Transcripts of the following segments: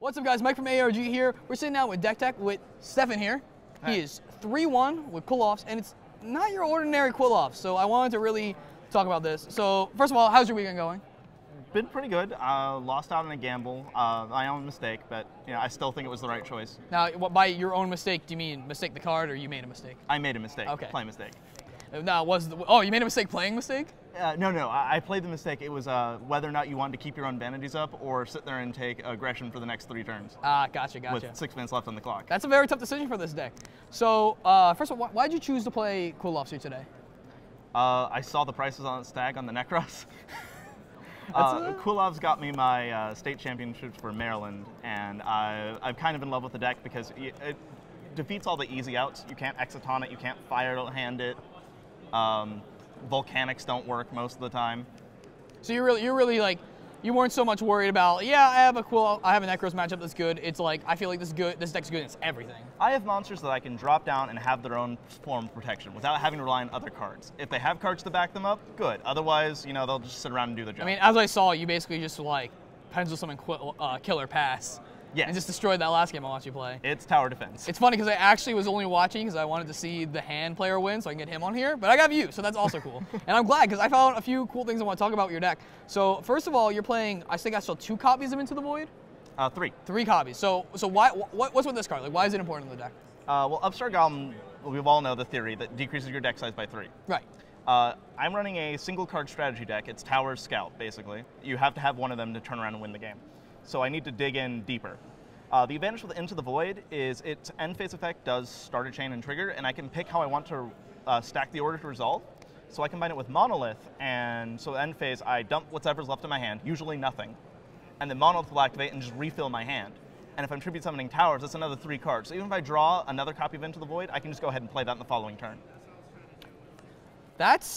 What's up, guys? Mike from ARG here. We're sitting down with Deck Tech with Steffen here. He is 3-1 with Qliphort, and it's not your ordinary Qliphort, so I wanted to really talk about this. So, first of all, how's your weekend going? Been pretty good. Lost out on a gamble. My own mistake, but I still think it was the right choice. Now, by your own mistake, do you mean mistake the card, or you made a mistake? I made a mistake. Okay. Play mistake. Now, you made a mistake playing mistake? No. I played the mistake. It was whether or not you wanted to keep your own vanities up or sit there and take aggression for the next 3 turns. Ah, gotcha. With 6 minutes left on the clock. That's a very tough decision for this deck. So, first of all, why did you choose to play Qliphort here today? I saw the prices on Stag on the Necros. Qliphort's got me my state championships for Maryland, and I'm kind of in love with the deck because it defeats all the easy outs. You can't Exciton it, you can't fire hand it. Volcanics don't work most of the time. So you're really like, you weren't so much worried about, yeah, I have a Necros matchup that's good. It's like, I feel like this deck's good, it's everything. I have monsters that I can drop down and have their own form of protection without having to rely on other cards. If they have cards to back them up, good. Otherwise, they'll just sit around and do their job. I mean, as I saw, you basically just like pencil summon Killer Pass. Yes. And just destroyed that last game I watched you play. It's tower defense. It's funny because I actually was only watching because I wanted to see the hand player win so I can get him on here, but I got you, so that's also cool. And I'm glad because I found a few cool things I want to talk about with your deck. So first of all, you're playing, I think I saw 2 copies of Into the Void? 3. 3 copies. So what's with this card? Like, why is it important in the deck? Well, Upstart Golem, we all know the theory that decreases your deck size by 3. Right. I'm running a single card strategy deck. It's Tower Scout, basically. You have to have one of them to turn around and win the game. So I need to dig in deeper. The advantage with Into the Void is its end phase effect does start a chain and trigger, and I can pick how I want to stack the order to resolve. So I combine it with Monolith, and so end phase, I dump whatever's left in my hand, usually nothing, and then Monolith will activate and just refill my hand. And if I'm tribute summoning towers, that's another 3 cards. So even if I draw another copy of Into the Void, I can just go ahead and play that in the following turn.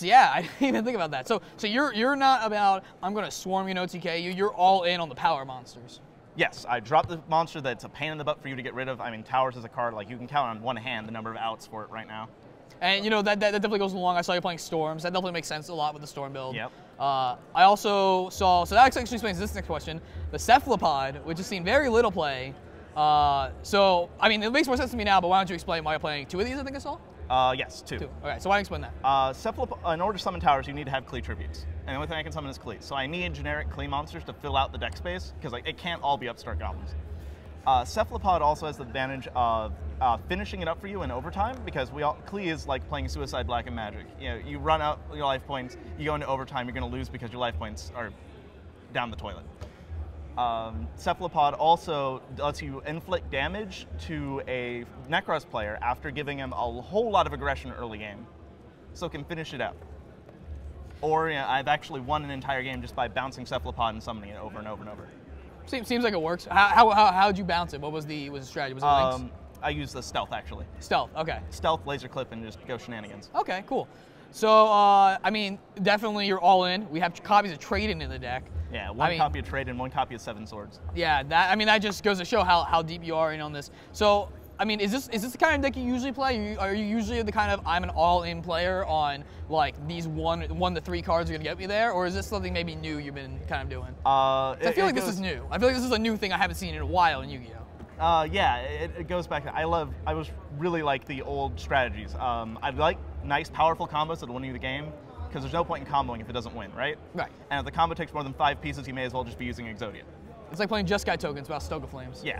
Yeah, I didn't even think about that. So you're not about, I'm going to swarm you, no TK you, you're all in on the power monsters. Yes, I dropped the monster that's a pain in the butt for you to get rid of. I mean, Towers is a card, like, you can count on one hand the number of outs for it right now. And, that definitely goes along. I saw you playing Storms. That definitely makes sense a lot with the Storm build. Yep. I also saw, so that actually explains this next question, the Qliphort, which has seen very little play. So, I mean, it makes more sense to me now, but why don't you explain why you're playing 2 of these, I think I saw? Yes, 2. Okay, so why don't you explain that? Qliphort, in order to summon towers, you need to have Qli tributes. And the only thing I can summon is Qli. So I need generic Qli monsters to fill out the deck space, because it can't all be Upstart Goblins. Qliphort also has the advantage of finishing it up for you in overtime, because Qli is like playing Suicide Black and Magic. You run out your life points, you go into overtime, you're going to lose because your life points are down the toilet. Qliphort also lets you inflict damage to a Necros player after giving him a whole lot of aggression early game, so it can finish it out. Or I've actually won an entire game just by bouncing Qliphort and summoning it over and over and over. Seems like it works. How'd you bounce it? What was the strategy? Was it links? I used the stealth, actually. Stealth, okay. Stealth, laser clip, and just go shenanigans. Okay, cool. So, I mean, definitely you're all in. We have copies of Trade-In the deck. Yeah, one copy of Trade and 1 copy of 7 Swords. Yeah, that just goes to show how deep you are in on this. So, I mean, is this the kind of deck you usually play? Are you usually the kind of I'm an all-in player on like these 1 to 3 cards are gonna get me there, or is this something maybe new you've been kind of doing? I feel like this is new. I feel like this is a new thing I haven't seen in a while in Yu-Gi-Oh. Yeah, it goes back. I was really like the old strategies. I like nice, powerful combos that'll win you the game, because there's no point in comboing if it doesn't win, right? Right. And if the combo takes more than 5 pieces, you may as well just be using Exodia. It's like playing Jeskai tokens about Stoke of Flames. Yeah.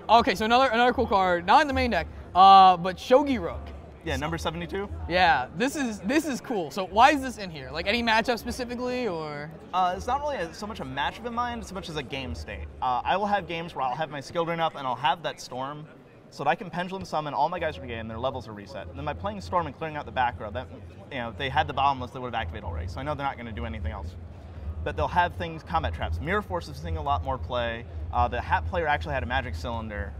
Okay, so another cool card, not in the main deck, but Shogi Rook. Yeah, number 72. Yeah, this is cool. So why is this in here? Like any matchup specifically, or? It's not really so much a matchup in mind, so much as a game state. I will have games where I'll have my skill drain up and I'll have that Storm, so that I can pendulum summon all my guys for the game, their levels are reset. And then by playing Storm and clearing out the back row, if they had the bottomless, they would have activated already. So I know they're not going to do anything else. But they'll have things, combat traps. Mirror Force is seeing a lot more play. The Hat player actually had a magic cylinder.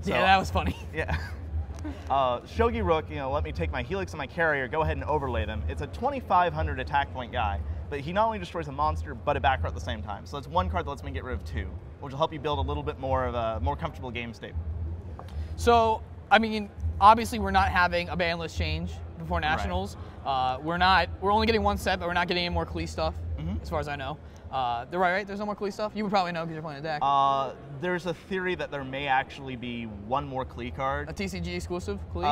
So, yeah, that was funny. Yeah. Shogi Rook, let me take my Helix and my Carrier, go ahead and overlay them. It's a 2,500 attack point guy, but he not only destroys a monster, but a back row at the same time. So that's 1 card that lets me get rid of 2, which will help you build a little bit more of a more comfortable game state. So, I mean, obviously we're not having a ban list change before Nationals. Right. We're only getting 1 set, but we're not getting any more Qli stuff, as far as I know. They're right? There's no more Qli stuff? You would probably know because you're playing a deck. There's a theory that there may actually be one more Qli card. A TCG exclusive Qli?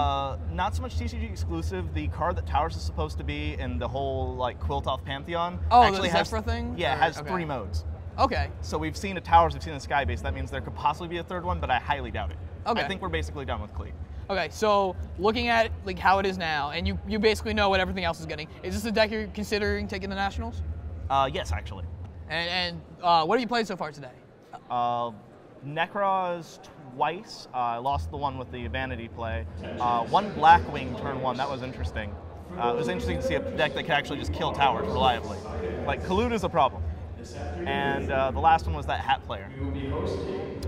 Not so much TCG exclusive. The card that Towers is supposed to be in the whole like Qliphort Pantheon actually has Zephyr thing? Yeah, it has 3 modes. Okay. So we've seen a Towers, we've seen a Sky base. That means there could possibly be a 3rd one, but I highly doubt it. Okay. I think we're basically done with Qli. Okay, so looking at like how it is now, and you basically know what everything else is getting. Is this a deck you're considering taking to Nationals? Yes, actually. And what have you played so far today? Necros twice. I lost the one with the Vanity play. One Blackwing turn 1. That was interesting. It was interesting to see a deck that could actually just kill Towers reliably. Like, Collude is a problem. And the last one was that Hat player.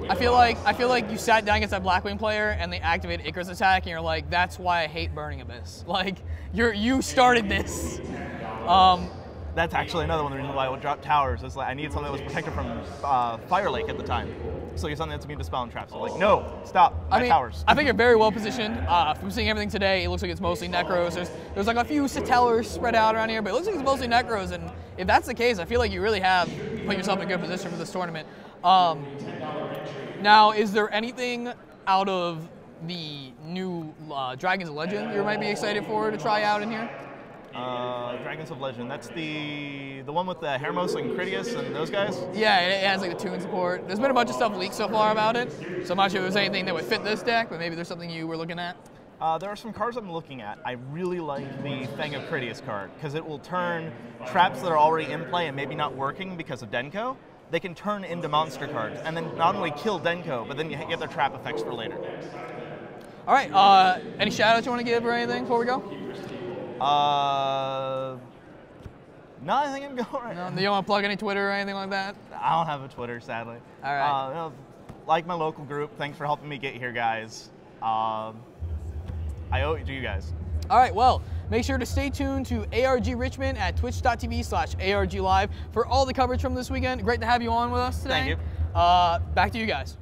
I feel like you sat down against that Blackwing player and they activated Icarus attack, and you're like, that's why I hate Burning Abyss. Like, you started this. That's actually another one of the reasons why I would drop Towers. Is like I needed something that was protected from Fire Lake at the time. So you're something that's immune to spell and traps. So like, no, stop, Towers. I think you're very well positioned. From seeing everything today, it looks like it's mostly Necros. There's like a few Satellars spread out around here, but it looks like it's mostly Necros. And if that's the case, I feel like you really have put yourself in a good position for this tournament. Now, is there anything out of the new Dragons of Legend you might be excited for to try out in here? Dragons of Legend. That's the one with the Hermos and Critias and those guys? Yeah, it has like the Toon support. There's been a bunch of stuff leaked so far about it, so I'm not sure if there's anything that would fit this deck, but maybe there's something you were looking at. There are some cards I'm looking at. I really like the Fang of Critias card, because it will turn traps that are already in play and maybe not working because of Denko. They can turn into monster cards, and then not only kill Denko, but then you get their trap effects for later. All right, any shout-outs you want to give or anything before we go? No, I think I'm going right now. Do you want to plug any Twitter or anything like that? I don't have a Twitter, sadly. All right. Like my local group. Thanks for helping me get here, guys. I owe it to you guys. All right, well, make sure to stay tuned to ARG Richmond at twitch.tv/ARG Live for all the coverage from this weekend. Great to have you on with us today. Thank you. Back to you guys.